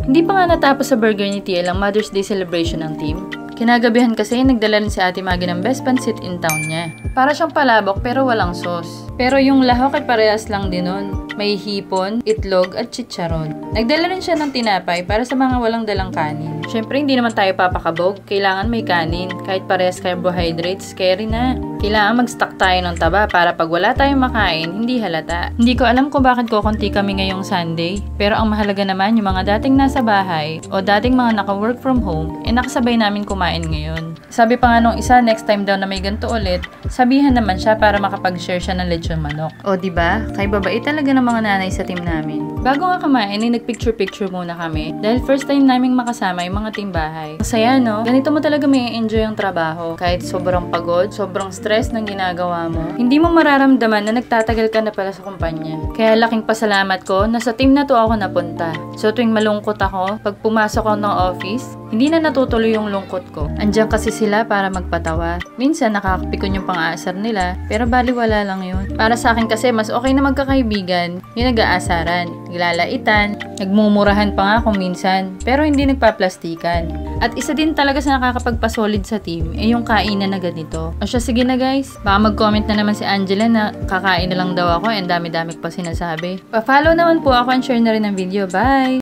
Hindi pa nga natapos sa burger ni TL ang Mother's Day celebration ng team. Kinagabihan kasi nagdala rin si Ate Maggie ng best pancit in town niya. Para siyang palabok pero walang sauce. Pero yung lahok ay parehas lang din nun. May hipon, itlog at chicharon. Nagdala rin siya ng tinapay para sa mga walang dalang kanin. Syempre hindi naman tayo papakabog, kailangan may kanin. Kahit parehas carbohydrates, carry na. Kailangan mag-stock tayo ng taba para pag wala tayong makain, hindi halata. Hindi ko alam kung bakit kukunti kami ngayong Sunday, pero ang mahalaga naman yung mga dating nasa bahay o dating mga naka-work from home, nakasabay namin kumain ngayon. Sabi pa nga nung isa, next time daw na may ganito ulit, sabihan naman siya para makapag-share siya ng lechon manok. O diba? Kay babae talaga ng mga nanay sa team namin. Bago nga kumain, nagpicture-picture muna kami dahil first time naming makasama yung mga team bahay. Masaya no? Ganito mo talaga may enjoy ang trabaho. Kahit sobrang pagod, sobrang stress ng ginagawa mo, hindi mo mararamdaman na nagtatagal ka na pala sa kumpanya. Kaya laking pasalamat ko na sa team na to ako napunta. So tuwing malungkot ako, pag pumasok ako ng office, hindi na natutuloy yung lungkot ko. Andiyan kasi sila para magpatawa. Minsan nakakapikon yung pang-aasar nila, pero baliwala lang yun. Para sa akin kasi mas okay na magkakaibigan, yung nag-aasaran, naglalaitan, nagmumurahan pa nga kung minsan, pero hindi nagpaplastikan. At isa din talaga sa nakakapagpasolid sa team, yung kainan na ganito. O siya, sige na guys, baka mag-comment na naman si Angela na kakain na lang daw ako, and dami-dami pa sinasabi. Pa-follow naman po ako and share na rin ang video. Bye!